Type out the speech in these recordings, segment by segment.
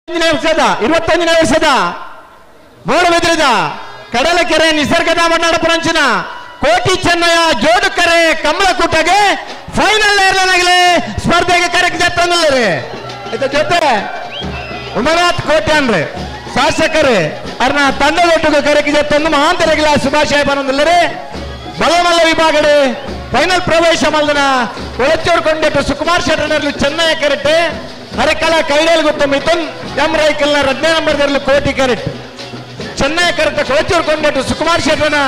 21ನೇ ವರ್ಷದ ಮೂಡಬಿದ್ರದ ಕಡಲಕೆರೆ ನಿಸರ್ಗದ ಮಣ್ಣಾಡಪುರಂಚಿನ ಕೋಟಿ ಚೆನ್ನಯ ಜೋಡುಕರೆ ಕಮಲಕೂಟಗೆ ಫೈನಲ್ ಏರ್ಲನಾಗಲಿ ಸ್ಪರ್ಧೆಗೆ ಕರೆಕ್ಟ್ ತಂದಿಲ್ಲರಿ ಇದರ ಜೊತೆ ಉಮರಾತ್ ಕೋಟ್ಯಾನ್ರಿ ಶಾಸಕರು ಅವ್ರನ್ನ ತಂಡದೊಟ್ಟಿಗೆ ಕರೆಕ್ಟ್ ತಂದು ಮಹಾಂತರಗಳ ಶುಭಾಶಯ ಬರೋದಿಲ್ಲರಿ ಬಲಮಲ್ಲ ವಿಭಾಗಡೆ ಫೈನಲ್ ಪ್ರವೇಶ ಮಲ್ದನ ಒಳಚೂರು ಕೊಂಡೆಟ್ಟು ಸುಕುಮಾರ್ ಶೆಟ್ಟರ್ನಲ್ಲಿ ಚೆನ್ನಯ ಕೆರೆಟ್ ಹರಕಲ ಕೈಡೇಲ್ ಗೊತ್ತು ಮಿಥುನ್ ಎಂ ರೈಕಲ್ನ 10ನೇ ನಂಬರ್ದಲ್ಲಿ ಕೋಟಿ ಕೆರೆಟ್ ಚೆನ್ನೈ ಕರೆತ ಕೊಳಚೂರು ಕೊಂಡೆಟ್ಟು ಸುಕುಮಾರ್ ಶೆಟ್ಟರ್ನ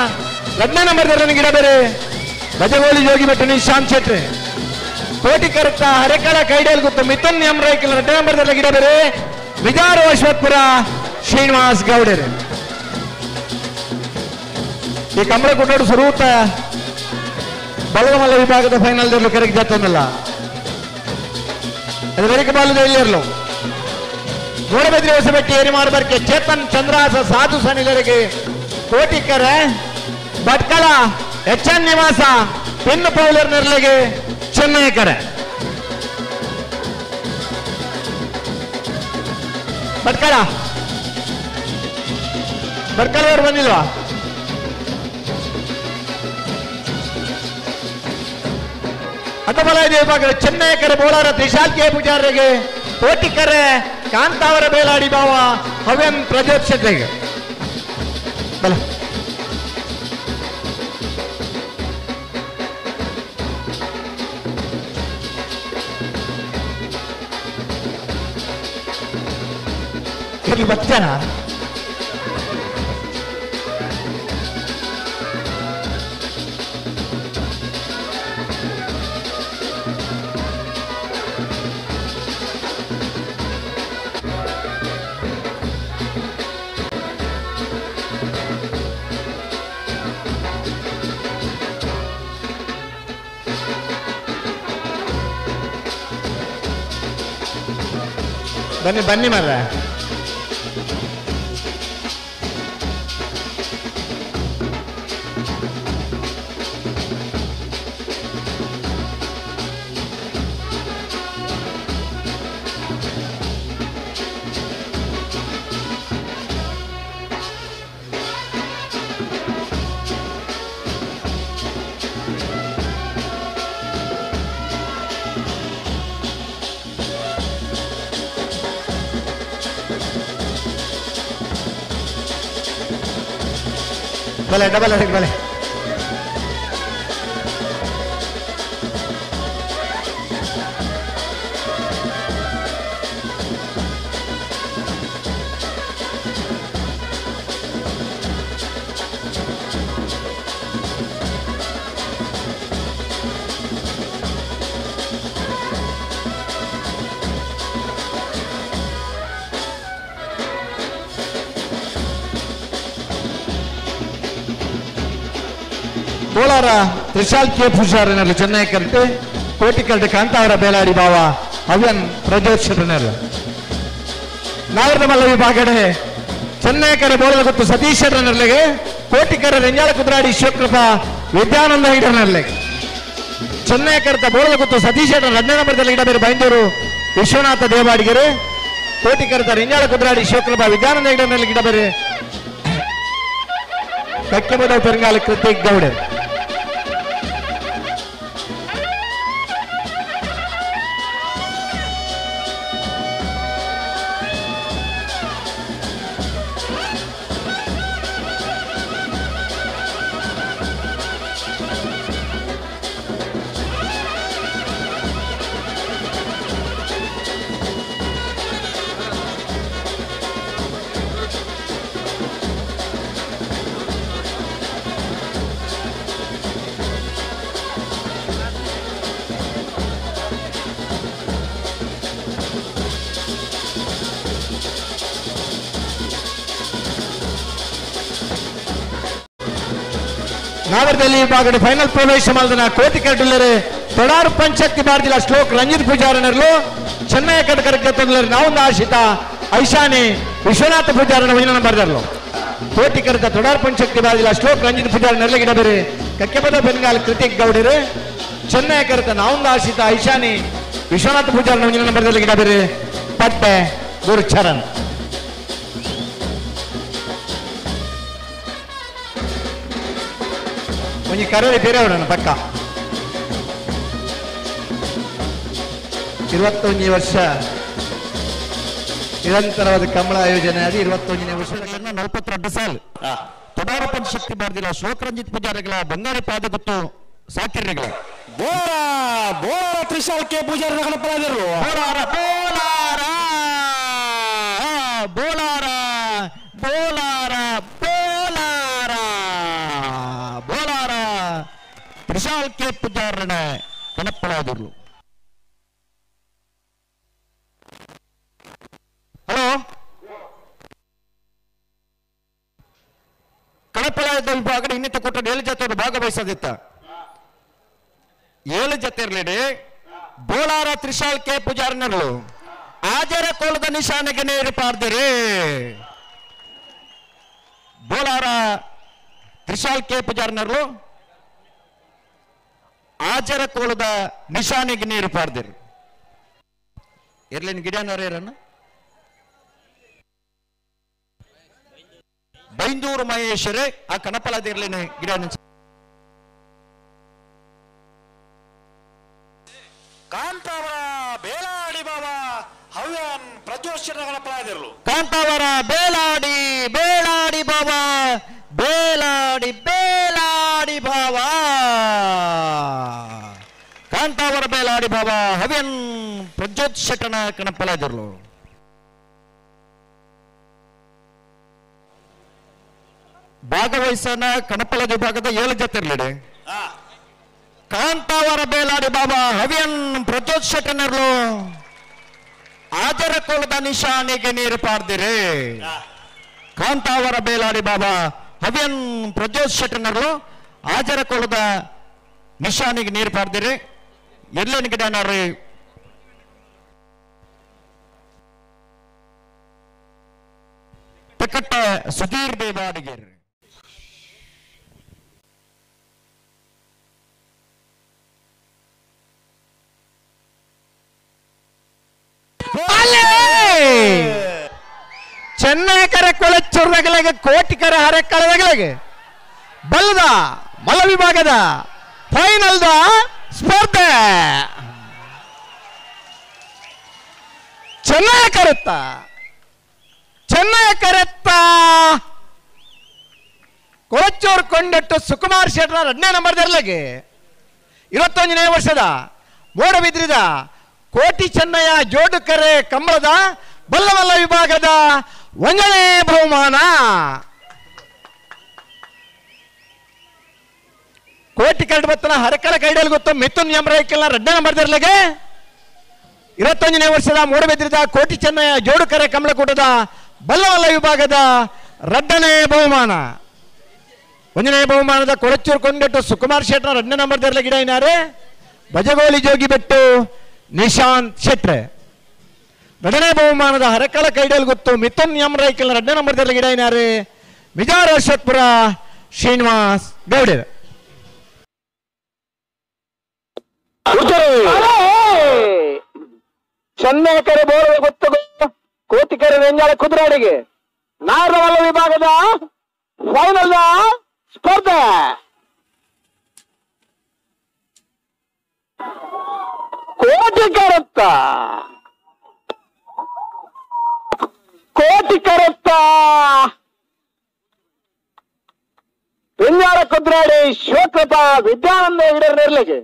10ನೇ ನಂಬರ್ದಲ್ಲಿ ಗಿಡ ಬೇರೆ ಗಜಗೋಳಿ ಯೋಗಿ ಬೆಟ್ಟು ನಿಶಾಂತ್ ಶೆಟ್ಟಿ ಕೋಟಿ ಕರೆತ ಹರಕಲ ಕೈಡೇಲ್ ಗೊತ್ತು ಮಿಥುನ್ ಎಂ ರೈಕಲ್ನ 10ನೇ ನಂಬರ್ದಲ್ಲಿ ಗಿಡ ಬೇರೆ ವಿಜಾರ ಅಶ್ವತ್ಪುರ ಶ್ರೀನಿವಾಸ್ ಗೌಡರು ಈ ಕಮಲಕೂಟೋಡು ಸ್ವರೂಪ ಬಲಗಮಲ್ಲ ವಿಭಾಗದ ಫೈನಲ್ ಕರೆಕ್ಟ್ ಜತ್ತೊಂದಲ್ಲ ಅದು ವೆರಿಕ ಬಾಲದ ಇಲ್ಲಿರಲು ಮೂಡಬಿದ್ರೆ ಹೊಸಬೆಟ್ಟಿ ಏರಿ ಮಾಡಬರ್ಕೆ ಚೇತನ್ ಚಂದ್ರಾಸ ಸಾಧು ಸನಿಲರಿಗೆ ಕೋಟಿಕರ ಭಟ್ಕಳ ಎಚ್.ಎನ್. ನಿವಾಸ ಪೆನ್ನು ಪೌಲರ್ ನೆರಳಿಗೆ ಚೆನ್ನೈಕರ ಭಟ್ಕಳವರು ಬಂದಿಲ್ವಾ ಅತಬಲಾಯ ವಿಭಾಗದ ಚೆನ್ನೈಕರ ಬೋಳಾರ ತ್ರಿಶಾಲ್ ಕೆ ಪೂಜಾರಿಗೆ ಕೋಟಿಕರೆ ಕಾಂತಾವರ ಬೇಲಾಡಿ ಭಾವ ಹವ್ಯನ್ ಪ್ರಜೋತ್ ಶೆಟ್ಟಿಗೆ ಬಲ ಬಚ್ಚನ ಬನ್ನಿ ಬನ್ನಿ ಮರ भले डबल हेड भले ಕೋಲಾರ ತ್ರಿಶಾಲ್ ಕೆ ಪೂಜಾರನಲ್ಲಿ ಚೆನ್ನೈ ಕರೆಕ್ಟ್ ಕೋಟಿ ಕರೆಕ್ಟ್ ಕಾಂತಾವರ ಬೇಲಾಡಿ ಭಾವ ಹವ್ಯನ್ ಪ್ರಜೋತ್ ಶೆಟ್ಟರ್ನರು ನಾಗರಮಲ್ಲ ವಿಭಾಗಡೆ ಚೆನ್ನೈ ಕರೆ ಬೋಳದ ಗೊತ್ತು ಸತೀಶ್ ಶೆಟ್ಟರ್ನರ್ಲೆಗೆ ಕೋಟಿ ಕರೆ ರೆಂಜಾಳ ಕುದ್ರಾಡಿ ಶಿವಕೃಪಾ ವಿದ್ಯಾನಂದ ಹಿಡರ್ನರ್ಲೆ ಚೆನ್ನೈ ಕರೆತ ಬೋಳದ ಗೊತ್ತು ಸತೀಶ್ ಶೆಟ್ಟರ್ 10ನೇ ನಂಬರ್ದಲ್ಲಿ ಇಡಬೇರೆ ಬೈಂದೂರು ವಿಶ್ವನಾಥ ದೇವಾಡಿಗೆರೆ ಕೋಟಿ ಕರೆತ ರೆಂಜಾಳ ಕುದ್ರಾಡಿ ಶಿವಕೃಪಾ ವಿದ್ಯಾನಂದ ಹಿಡರ್ನಲ್ಲಿ ಇಡಬೇರೆ ಕಕ್ಕೆಬದ ಪೆರಂಗಾಲ ಕೃತಿಕ್ ಗೌಡರ್ ನಾಗರದಲ್ಲಿ ವಿಭಾಗದ ಫೈನಲ್ ಪ್ರವೇಶ ಮಾಡಿದ ಕೋಟಿ ಕರೆಕ್ಟುಲ್ಲರೆ ತೊಡಾರು ಪಂಚಕ್ತಿ ಭಾರತೀಯ ಶ್ಲೋಕ್ ರಂಜಿತ್ ಪೂಜಾರನರ್ಲು ಚೆನ್ನೈ ಕರೆಕ್ಟ್ ತಂದಿಲ್ಲರು ನಾವೊಂದು ಆಶಿತ ಐಶಾನಿ ವಿಶ್ವನಾಥ ಪೂಜಾರನ 1ನೇ ನಂಬರ್ದರ್ಲು ಕೋಟಿ ಕರೆತ ತೊಡಾರು ಪಂಚಕ್ತಿ ಭಾರತೀಯ ಶ್ಲೋಕ್ ರಂಜಿತ್ ಪೂಜಾರನರ್ಲೆ ಗಿಡ ಬೇರೆ ಕಕ್ಕೆಬದ ಬೆಂಗಾಲ್ ಕೃತಿಕ್ ಗೌಡರು ಚೆನ್ನೈ ಕರೆತ ನಾವೊಂದು ಆಶಿತ ಐಶಾನಿ ವಿಶ್ವನಾಥ ಪೂಜಾರನ 1ನೇ ನಂಬರ್ದಲ್ಲಿ ಗಿಡ ಬೇರೆ ಪಟ್ಟೆ ಗುರುಚರಣ್. ಒಂಜಿ ಕರೆ ಬೇರೆ ಅವರನ್ನು ಪಕ್ಕ 21 ವರ್ಷ ನಿರಂತರವಾದ ಕಮಲ ಆಯೋಜನೆ ಆಗಿ 21ನೇ ವರ್ಷಗಳನ್ನು 42 ಸಾಲು ತೊಡಾರಪ್ಪನ ಶಕ್ತಿ ಬಾರ್ದಿಲ್ಲ ಶೋಕರಂಜಿತ್ ಪೂಜಾರಿಗಳ ಬಂಗಾರಿ ಪಾದಗುತ್ತು ಸಾಕಿರ್ರಿಗಳ Bolara Trishal K Poojary ಗಣಪರಾಜರು Bolara Bolara Bolara Bolara Bolara Bolara Trishal K ಪೂಜಾರನ ಗಣಪರಾಜರು. Hello, ಕಣಪಲಾಯದ ವಿಭಾಗದ ಇನ್ನಿತ ಕೊಟ್ಟ 7 ಜತೆಯವರು ಭಾಗವಹಿಸದಿತ್ತ 7 ಜತೆ ಇರಲಿ. ಬೋಲಾರ ತ್ರಿಶಾಲ್ ಕೆ ಪೂಜಾರನರು ಆಜರ ಕೋಲದ ನಿಶಾನೆಗೆ ನೇರು ಪಾರ್ದಿರಿ. ಬೋಲಾರ ತ್ರಿಶಾಲ್ ಕೆ ಪೂಜಾರನರು ಆಜರ ಕೋಲದ ನಿಶಾನೆಗೆ ನೀರು ಪಾರ್ದಿರಿ. ಇರ್ಲಿನ ಗಿಡನವರೇರನ್ನ ಬೈಂದೂರು ಮಹೇಶ್ವರೇ ಆ ಕಣಪಲಾದ ಇರ್ಲಿನ ಗಿಡ ಕಾಂತಾವರ ಬೇಲಾಡಿ ಬಾಬಾ ಹವ್ಯಾನ್ ಪ್ರಜ್ಯೋತ್ಸವ ಗಣಪರಾಜರು ಕಾಂತಾವರ ಬೇಲಾಡಿ ಬೇಲಾಡಿ ಬಾಬಾ ಬೇಲಾಡಿ ಬೇಲಾಡಿ ಬಾಬಾ ಕಾಂತಾವರ ಬೇಲಾಡಿ ಬಾಬಾ ಹವ್ಯನ್ ಪ್ರಜ್ಯೋತ್ಸಕನ ಕಣಪಲಾದರು. ಭಾಗವಹಿಸನ ಕಣಪಲದ ವಿಭಾಗದ 7 ಜತೆ ಇರಲಿ. ಕಾಂತಾವರ ಬೇಲಾಡಿ ಬಾಬಾ ಹವ್ಯನ್ ಪ್ರಜ್ಯೋತ್ಸಕನರು ಆಜರ ಕೋಲದ ನಿಶಾನೆಗೆ ನೀರು ಪಾರ್ದಿರಿ. ಕಾಂತಾವರ ಬೇಲಾಡಿ ಬಾಬಾ ಹವ್ಯನ್ ಪ್ರಜ್ಯೋತ್ಸಕನರು ಆಜರ ಕೋಲದ ನಿಶಾನೆಗೆ ನೀರು ಪಾರ್ದಿರಿ. ಎಲ್ಲೇನು ಗಿಡ ನೋಡ್ರಿ ಟಿಕಟ್ಟ ಸುಧೀರ್ ದೇವಾಡಿಗೆ ಚೆನ್ನೈಕರ ಕೊಳಚೂರ್ದಾಗಲಾಗೆ ಕೋಟಿಕರ ಹರಕ್ಕಳದಾಗಲಾಗೆ ಬಲ್ಲದ ಮಲ್ಲ ವಿಭಾಗದ ಫೈನಲ್ದ ಸ್ಪರ್ಧೆ ಚೆನ್ನಾಗಿ ಕರೆತ್ತ ಕೊಳಚೂರು ಕೊಂಡಟ್ಟು ಸುಕುಮಾರ್ ಶೆಟ್ರ 2ನೇ ನಂಬರ್ದರ್ಲಾಗೆ 21ನೇ ವರ್ಷದ ಮೋಡಬಿದ್ರಿದ ಕೋಟಿ ಚೆನ್ನಯ್ಯ ಜೋಡುಕರೆ ಕಂಬಳದ ಬಲ್ಲಮಲ್ಲ ವಿಭಾಗದ 1ನೇ ಬಹುಮಾನ. ಕೋಟಿ ಕರಡು ಬತ್ತನ ಹರಕಳ ಕೈಡಲ್ ಗೊತ್ತು ಮಿಥುನ್ ಎಂಬ್ರೈಕಲ್ನ 2ನೇ ನಂಬರ್ದರ್ಲಾಗೆ 21ನೇ ವರ್ಷದ ಮೋಡಬಿದ್ರಿದ ಕೋಟಿ ಚೆನ್ನಯ್ಯ ಜೋಡುಕರೆ ಕಂಬಳಕೂಟದ ಬಲ್ಲಮಲ್ಲ ವಿಭಾಗದ 2ನೇ ಬಹುಮಾನ. 1ನೇ ಬಹುಮಾನದ ಕೊಳಚೂರು ಕೊಂಡಟ್ಟು ಸುಕುಮಾರ್ ಶೆಟ್ರ 2ನೇ ನಂಬರ್ದರ್ಲ ಗಿಡ ಏನಾರೆ ಬಜಗೋಳಿ ಜೋಗಿ ಬೆಟ್ಟು ನಿಶಾಂತ್ ಶೆಟ್ರೆ. 2ನೇ ಬಹುಮಾನದ ಹರಕಳ ಕೈಡಲ್ ಗೊತ್ತು ಮಿಥುನ್ ಎಂಬ್ರೈಕಲ್ನ 2ನೇ ನಂಬರ್ದರ್ಲ ಗಿಡ ಏನಾರೆ ವಿಜಾರ ಅಶೋಕ್ಪುರ ಶ್ರೀನಿವಾಸ್ ಗೌಡರ್. ಚೆನ್ನೈಕರೆ ಬೋರ್ವ ಗೊತ್ತು ಕೋತಿಕೆರೆ ವೆಂಜಾಳ ಕುದುರಾಡಿಗೆ ನಾರವಲ್ಲ ವಿಭಾಗದ ಫೈನಲ್ ಸ್ಪರ್ಧೆ ಕೋಟಿ ಕರುತ್ತ ವೆಂಜಾಳ ಕುದುರಾಡಿ ಶಿವಕೃಪ ವಿದ್ಯಾನಂದ ಹಿಡರ್ ನೆರ್ಲೆಗೆ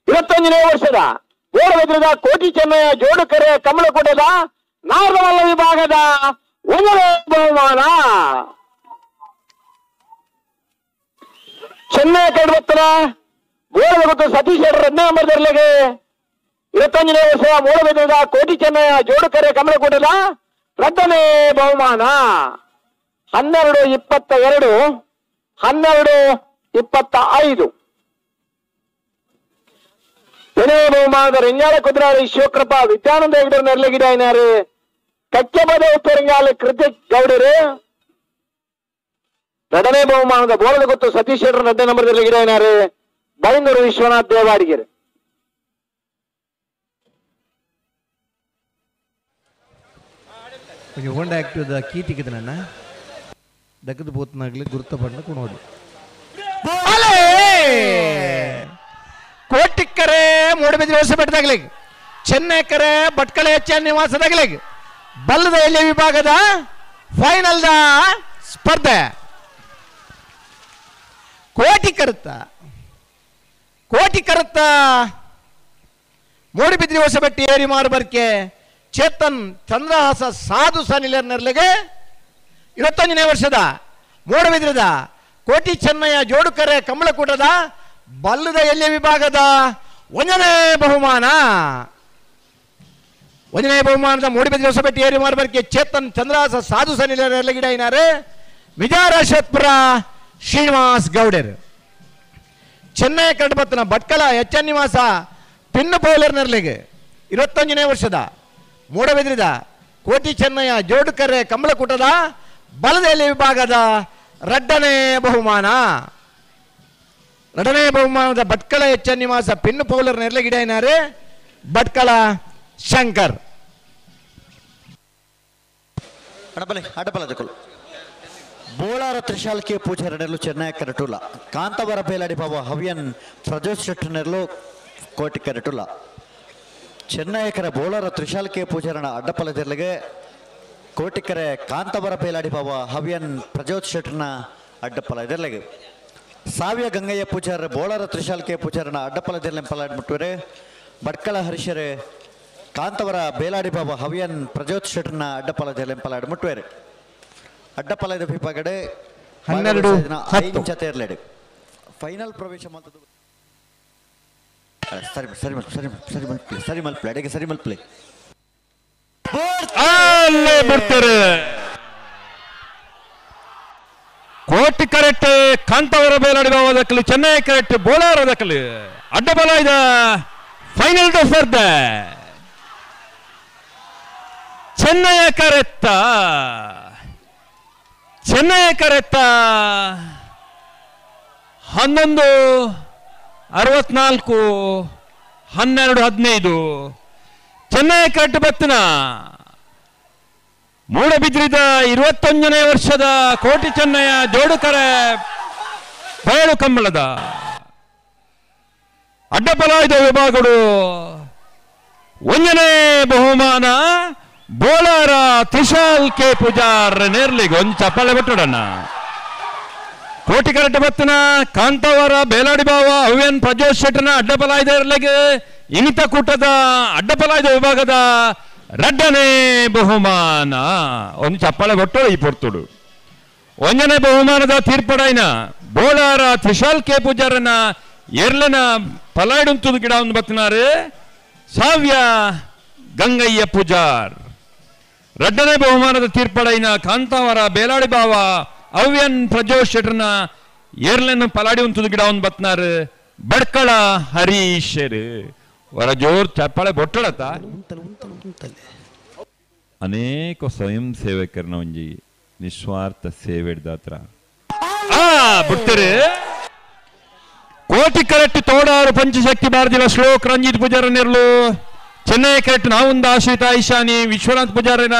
21ನೇ ವರ್ಷದ ಓಡಬದ್ರದ ಕೋಟಿ ಚೆನ್ನಯ್ಯ ಜೋಡುಕರೆ ಕಮಲಕೂಟದ ನಾರವಲ್ಲ ವಿಭಾಗದ 1ನೇ ಬಹುಮಾನ. ಚೆನ್ನೈ ಕಡ್ಬತ್ತರ ಗೋಳಬಗುತ್ತು ಸತೀಶ್ ಶೆಟ್ಟರ್ 2ನೇ ನಂಬರ್ದರ್ಲೆಗೆ 21ನೇ ವರ್ಷದ ಮೂಡಬದ್ರದ ಕೋಟಿ ಚೆನ್ನಯ್ಯ ಜೋಡುಕರೆ ಕಮಲಕೂಟದ 2ನೇ ಬಹುಮಾನ. 12-22 12-25 ನೇ ಬಹುಮಾನದ ರೆಂಜಾಳ ಕುದುರಾಳಿ ಶಿವಕೃಪ ವಿದ್ಯಾನಂದ ಹೆಗ್ಡರ್ ನೆರ್ಲಗಿಡ ಏನಾರು ಕಚ್ಚಬದ ಉತ್ತರಂಗಾಲ ಕೃತಿಕ್ ಗೌಡರು. 2ನೇ ಬಹುಮಾನದ ಬೋಳದ ಗೊತ್ತು ಸತೀಶ್ ಶೆಟ್ಟರ್ 2ನೇ ನಂಬರ್ದಲ್ಲಿ ಗಿಡ ಏನಾರು ಬೈಂದೂರು ವಿಶ್ವನಾಥ್ ದೇವಾಡಿಗೆರೆ. கொஞ்சம் ஹோண்டா ஆக்டிவ் கீட்டிக்குது ನನ್ನ ದಕ್ಕದ ಬೋತ್ನಾಗ್ಲಿ ಗುರುತಪಣ್ಣ ಕುಣೋದು ಕೋಟಿಕ್ಕರೆ ಮೂಡಬಿದ್ರೆ ವರ್ಷ ಬೆಟ್ಟದಾಗ್ಲಿ ಚೆನ್ನೈಕರೆ ಭಟ್ಕಳ ಎಚ್ ನಿವಾಸದಾಗ್ಲಿ ಬಲ್ಲದ ಎಲೆ ವಿಭಾಗದ ಫೈನಲ್ದ ಸ್ಪರ್ಧೆ ಕೋಟಿ ಕರುತ್ತ ಮೂಡಿಬಿದ್ರಿ ಹೊಸಬೆಟ್ಟಿ ಏರಿ ಮಾರುಬರ್ಕೆ ಚೇತನ್ ಚಂದ್ರಹಾಸ ಸಾಧು ಸನಿಲರ್ನರ್ಲೆಗೆ 21ನೇ ವರ್ಷದ ಮೂಡಬಿದ್ರದ ಕೋಟಿ ಚೆನ್ನಯ್ಯ ಜೋಡುಕರೆ ಕಮಲಕೂಟದ ಬಲ್ಲದ ಎಲೆ ವಿಭಾಗದ 1ನೇ ಬಹುಮಾನದ ಮೂಡಿಬಿದ್ರಿ ಹೊಸಬೆಟ್ಟಿ ಏರಿ ಮಾರುಬರ್ಕೆ ಚೇತನ್ ಚಂದ್ರಹಾಸ ಸಾಧು ಸನಿಲರ್ನರ್ಲೆಗಿಡ ಏನಾರು ವಿಜಯರಾಜಪುರ ಶ್ರೀನಿವಾಸ್ ಗೌಡರ್ ಚೆನ್ನೈ ಕಡಬತ್ತನ ಭಟ್ಕಳ ಎಚ್ ನಿವಾಸ ಪಿನ್ನು ಬೌಲರ್ನರ್ಲಿಗೆ 21ನೇ ವರ್ಷದ ಮೂಡಬಿದ್ರಿದ ಕೋಟಿ ಚೆನ್ನಯ್ಯ ಜೋಡುಕರೆ ಕಮಲಕೂಟದ ಬಲದ ಎಲೆ ವಿಭಾಗದ 2ನೇ ಬಹುಮಾನದ ಭಟ್ಕಳ ಎಚ್ ನಿವಾಸ ಪಿನ್ನು ಬೌಲರ್ ನೆರ್ಲೆಗಿಡ ಏನಾರು ಭಟ್ಕಳ ಶಂಕರ್ ಬೋಳಾರ ತ್ರಿಶಾಲ್ಕೆ ಪೂಜಾರನೆರಲು ಚೆನ್ನೈ ಕರಟುಲ ಕಾಂತವರ ಬೇಲಾಡಿ ಬಾಬು ಹವ್ಯನ್ ಪ್ರಜೋತ್ ಶೆಟ್ಟನೆರಲು ಕೋಟಿ ಕರಟುಲ ಚೆನ್ನೈಕರ ಬೋಳಾರ ತ್ರಿಶಾಲ್ಕೆ ಪೂಜಾರನ ಅಡ್ಡಪಲದೆರ್ಲಿಗೆ ಕೋಟಿಕರೆ ಕಾಂತವರ ಬೇಲಾಡಿ ಬಾಬು ಹವ್ಯನ್ ಪ್ರಜೋತ್ ಶೆಟ್ಟನ ಅಡ್ಡಪಲ ಇದೆರ್ಲಿಗೆ ಸಾವಿಯ ಗಂಗಯ್ಯ ಪೂಜಾರ ಬೋಳಾರ ತ್ರಿಶಾಲ್ಕೆ ಪೂಜಾರನ ಅಡ್ಡಪಲದೆರ್ಲೆ ಪಲಾಡಿ ಮುಟ್ಟುವರೆ ಭಟ್ಕಳ ಹರಿಶರೆ ಕಾಂತವರ ಬೇಲಾಡಿ ಬಾಬು ಹವ್ಯನ್ ಪ್ರಜೋತ್ ಶೆಟ್ಟನ ಅಡ್ಡಪಲದೆರ್ಲೆ ಪಲಾಡಿ ಮುಟ್ಟುವರೆ ಅಡ್ಡಪಲದ ವಿಭಾಗಡೆ 12 ಜೊತೆ ಇರಲೇಡಿ ಫೈನಲ್ ಪ್ರವೇಶ ಮಾಡ್ತದ್ದು ಸರಿ ಮಲ್ಪ್ಲೆ ಬಿಡ್ತಾರೆ ಕೋಟಿ ಕರೆಕ್ಟ್ ಕಾಂತವರ ಬೇಲಾಡಿ ಬಾವದಕ್ಕಲು ಚೆನ್ನೈ ಕರೆಕ್ಟ್ ಬೋಳಾರದಕ್ಕಲು ಅಡ್ಡಬಲ ಇದ ಫೈನಲ್ ಸ್ಪರ್ಧೆ ಚೆನ್ನೈ ಕರೆತ್ತ 11:64 12:15 ಚೆನ್ನೈ ಕರೆಕ್ಟ್ ಬತ್ತನ ಮೂಡಬಿದ್ರಿದ 21ನೇ ವರ್ಷದ ಕೋಟಿ ಚೆನ್ನಯ್ಯ ಜೋಡುಕರೆ ಬಯಲು ಕಂಬಳದ ಅಡ್ಡಪಲಾಯ್ದ ವಿಭಾಗಗಳು 1ನೇ ಬಹುಮಾನ ಬೋಳಾರ ತ್ರಿಶಾಲ್ ಕೆ ಪೂಜಾರ್ ನೇರ್ಲಿಗೆ ಒಂದು ಚಪ್ಪಾಳೆ ಬಿಟ್ಟೋಡಣ್ಣ ಕೋಟಿ ಕರೆಕ್ಟ್ ಬತ್ತನ ಕಾಂತವರ ಬೇಲಾಡಿ ಬಾವ ಹವ್ಯನ್ ಪ್ರಜೋತ್ ಶೆಟ್ಟನ ಅಡ್ಡಪಲಾಯ್ದ ಇರ್ಲಿಗೆ ಇನಿತ ಕೂಟದ ಅಡ್ಡಪಲಾಯ್ದ ವಿಭಾಗದ 2ನೇ ಬಹುಮಾನ ಒಂದು ಚಪ್ಪಾಳೆ ಕೊಟ್ಟು ಈ ಪೊರ್ತುಡು 1ನೇ ಬಹುಮಾನದ ತೀರ್ಪಡೈನ ಬೋಳಾರ ತ್ರಿಶಾಲ್ ಕೆ ಪೂಜಾರನ ಎರ್ಲನ ಪಲಾಯ್ಡುಂತುದು ಗಿಡ ಒಂದು ಬತ್ತಿನಾರು ಸಾವಿಯ ಗಂಗಯ್ಯ ಪೂಜಾರ್ 2ನೇ ಬಹುಮಾನದ ತೀರ್ಪಡೈನ ಕಾಂತಾವರ ಬೇಲಾಡಿ ಬಾವ ಅವ್ಯನ್ ಪ್ರಜೋತ್ ಶೆಟ್ಟರ್ನ ಏರ್ಲೆನ್ ಪಲಾಡಿ ಉಂತುದು ಗಿಡ ಒಂದು ಬತ್ನಾರು ಬಡ್ಕಳ ಹರೀಶರ್ ವರ ಜೋರ್ ಚಪ್ಪಾಳೆ ಬೊಟ್ಟಳತ ಅನೇಕ ಸ್ವಯಂ ಸೇವಕರನ್ನ ಒಂಜಿ ನಿಸ್ವಾರ್ಥ ಸೇವೆ ದಾತ್ರ ಬಿಡ್ತಾರೆ ಕೋಟಿ ಕರೆಕ್ಟ್ ತೋಡಾರು ಪಂಚಶಕ್ತಿ ಭಾರತಿಲ ಶ್ಲೋಕ್ ರಂಜಿತ್ ಪೂಜಾರ ನೆರಳು ಚೆನ್ನೈ ಕರೆಕ್ಟ್ ನಾವುಂದ ಆಶ್ರಿತ ಐಶಾನಿ ವಿಶ್ವನಾಥ್ ಪೂಜಾರನ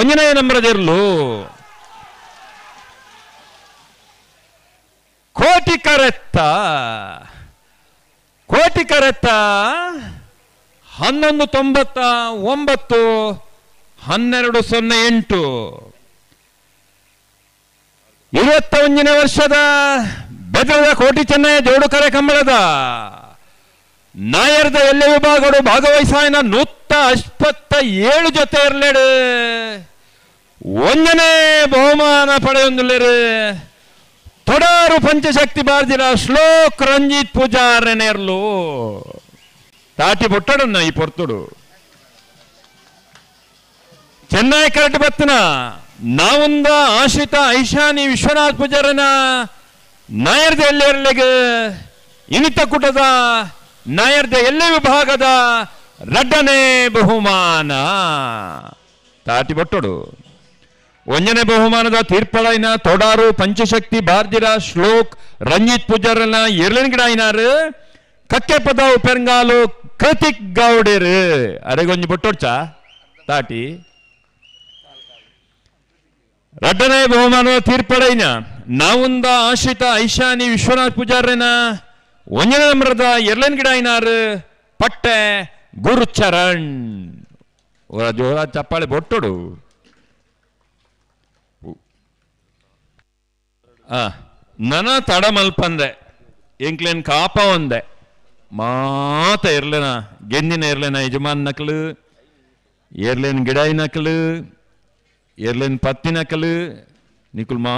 1ನೇ ನಂಬರದಿರಲು ಕೋಟಿ ಕರೆತ್ತ 11:99 12:08 21ನೇ ವರ್ಷದ ಬೆದರದ ಕೋಟಿ ಚೆನ್ನಯ್ಯ ಜೋಡುಕರೆ ಕಂಬಳದ ನಾಯರ್ದ ಎಲ್ಲ ವಿಭಾಗಗಳು ಭಾಗವಹಿಸಾಯನ 157 ಜೊತೆ ಇರಲೇಡು 1ನೇ ಬಹುಮಾನ ಪಡೆಯೊಂದಿಲ್ಲೇರು ತೊಡಾರು ಪಂಚಶಕ್ತಿ ಬಾರ್ದಿರ ಶ್ಲೋಕ್ ರಂಜಿತ್ ಪೂಜಾರನೇರ್ಲು ತಾಟಿ ಬೊಟ್ಟಡನ್ನ ಈ ಪೊರ್ತುಡು ಚೆನ್ನೈ ಕರೆಕ್ಟ್ ಬತ್ತನ ನಾವುಂದ ಆಶ್ರಿತ ಐಶಾನಿ ವಿಶ್ವನಾಥ್ ಪೂಜಾರನ ನಾಯರ್ದ ಎಲ್ಲೆರ್ಲೆಗೆ ಇನಿತ ಕೂಟದ ನಾಯರ್ದ ಎಲ್ಲ ವಿಭಾಗದ 2ನೇ ಬಹುಮಾನ ತಾಟಿ ಬೊಟ್ಟಡು 1ನೇ ಬಹುಮಾನದ ತೀರ್ಪಳೈನ ತೊಡಾರು ಪಂಚಶಕ್ತಿ ಬಾರ್ದಿರ ಶ್ಲೋಕ್ ರಂಜಿತ್ ಪೂಜಾರನ ಎರ್ಲೆನ್ ಗಿಡ ಐನಾರು ಕಕ್ಕೆ ಪದಾವು ಪೆರಂಗಾಲು ಕೃತಿಕ್ ಗೌಡರು ಅರೆಗೊಂಜಿ ಬೊಟ್ಟೋಡ್ಚ ತಾಟಿ ರಡ್ಡನೇ ಬಹುಮಾನದ ತೀರ್ಪಡೈನ ನಾವುಂದ ಆಶ್ರಿತ ಐಶಾನಿ ವಿಶ್ವನಾಥ್ ಪೂಜಾರನ ಒಂಜನೇ ನಂಬರದ ಎರಲೇನ್ ಗಿಡ ಐನಾರು ಪಟ್ಟೆ ಗುರುಚರಣ್ ಜೋರ ಚಪ್ಪಾಳೆ ಬೊಟ್ಟೋಡು ನನ ತಡ ಮಲ್ಪಂದೆ ಎಂಕ್ಲೇನ್ ಕಾಪ ಒಂದೆ ಮಾತ ಇರ್ಲೇನ ಗೆಂದಿನ ಇರ್ಲೇನ ಯಜಮಾನ್ ನಕಲು ಏರ್ಲೇನ್ ಗಿಡ ನಕಲು ಏರ್ಲೇನ್ ಪತ್ತಿ ನಕಲು ನಿಕುಲ್ ಮಾ